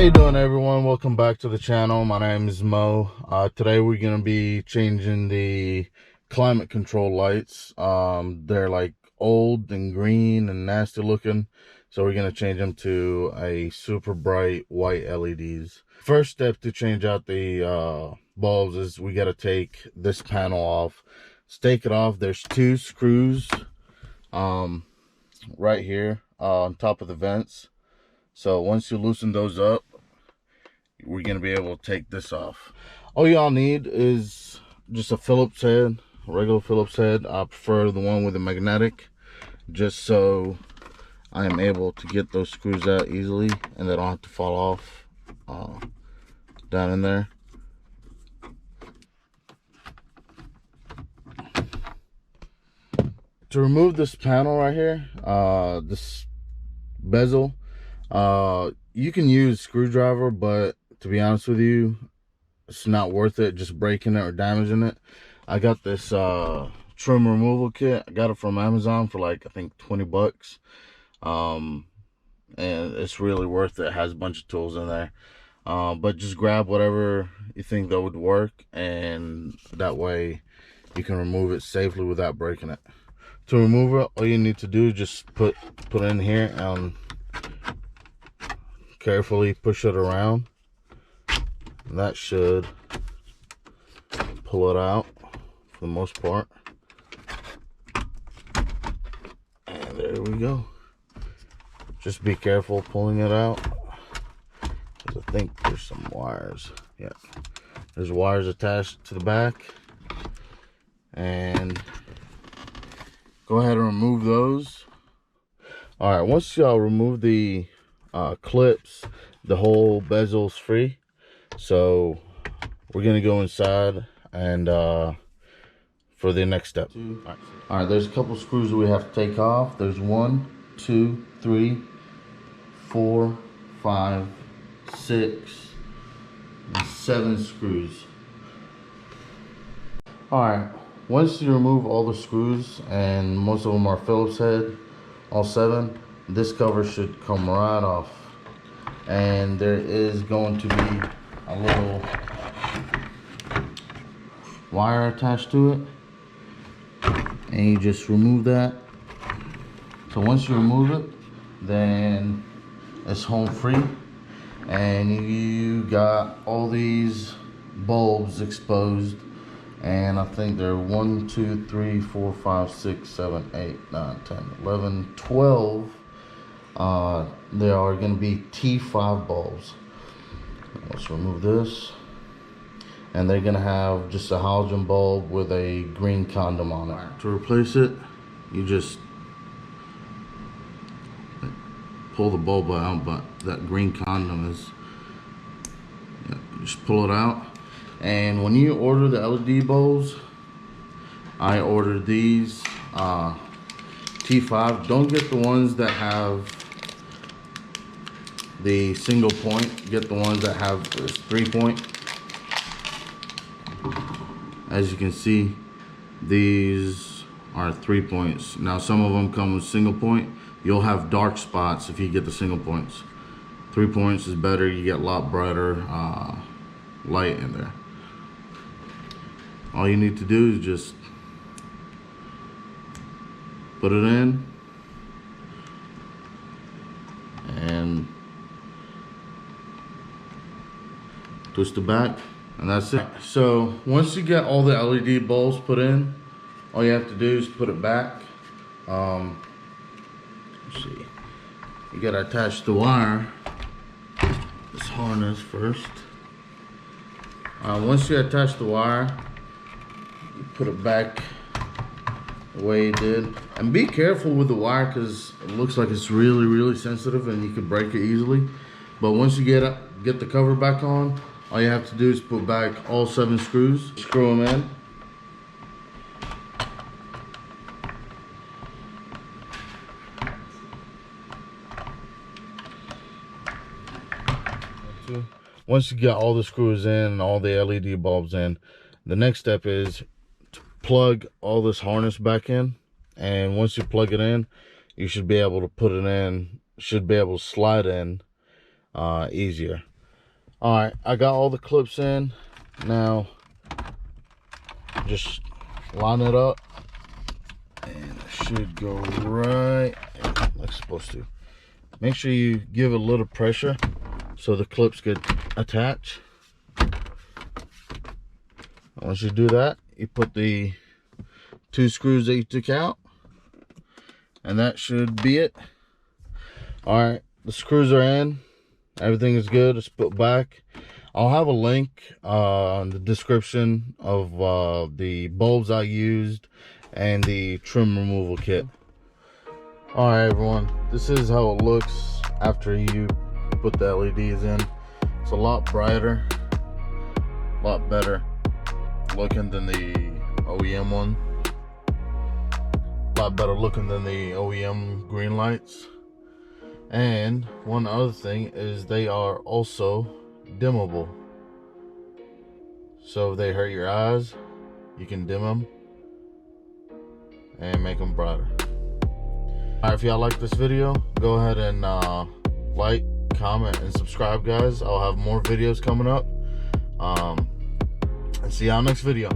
you doing, everyone? Welcome back to the channel. My name is Mo. Today we're going to be changing the climate control lights. They're like old and green and nasty looking, so we're going to change them to a super bright white LEDs. First step to change out the bulbs is we got to take this panel off. Let's take it off. There's two screws right here on top of the vents. So once you loosen those up, we're going to be able to take this off. All y'all need is just a Phillips head, a regular Phillips head. I prefer the one with a magnetic, just so I am able to get those screws out easily and they don't have to fall off down in there. To remove this panel right here, this bezel, you can use screwdriver, but to be honest with you, it's not worth it just breaking it or damaging it. I got this trim removal kit. I got it from Amazon for like, I think 20 bucks. And it's really worth it. It has a bunch of tools in there. But just grab whatever you think that would work, and that way you can remove it safely without breaking it. To remove it, all you need to do is just put it in here and carefully push it around. And that should pull it out for the most part. And there we go. Just be careful pulling it out, because I think there's some wires. Yeah, there's wires attached to the back. And go ahead and remove those. All right, once y'all remove the clips, the whole bezel's free. So we're gonna go inside and for the next step. All right, there's a couple screws that we have to take off. There's 1, 2, 3, 4, 5, 6, and 7 screws. All right, once you remove all the screws, and most of them are Phillips head, all 7, this cover should come right off. And there is going to be a little wire attached to it, and you just remove that. So once you remove it, then it's home free, and you got all these bulbs exposed. And I think they're 1, 2, 3, 4, 5, 6, 7, 8, 9, 10, 11, 12. There are going to be T5 bulbs. Let's remove this. And they're going to have just a halogen bulb with a green condom on it. To replace it, you just pull the bulb out, but that green condom is, yeah, just pull it out. And when you order the LED bulbs, I ordered these T5. Don't get the ones that have the single point. Get the ones that have this 3-point. As you can see, these are 3 points. Now some of them come with single point. You'll have dark spots if you get the single points. 3 points is better. You get a lot brighter light in there. All you need to do is just put it in and twist it back, and that's it. So once you get all the LED bulbs put in, all you have to do is put it back. Let's see, you gotta attach the wire, this harness first. Once you attach the wire, you put it back the way you did, and be careful with the wire, because it looks like it's really sensitive and you could break it easily. But once you get the cover back on, all you have to do is put back all 7 screws, screw them in. Once you got all the screws in and all the LED bulbs in, the next step is to plug all this harness back in. And once you plug it in, you should be able to put it in, should be able to slide in easier. All right, I got all the clips in. Now just line it up and it should go right like it's supposed to. Make sure you give it a little pressure so the clips get attached. Once you do that, you put the 2 screws that you took out, and that should be it. All right, the screws are in, everything is good. It's put back. I'll have a link in the description of the bulbs I used and the trim removal kit. All right, everyone, this is how it looks after you put the LEDs in. It's a lot brighter, a lot better looking than the OEM one. A lot better looking than the OEM green lights. And one other thing is they are also dimmable. So if they hurt your eyes, you can dim them and make them brighter. Alright, if y'all like this video, go ahead and like, comment, and subscribe, guys. I'll have more videos coming up. And see y'all next video.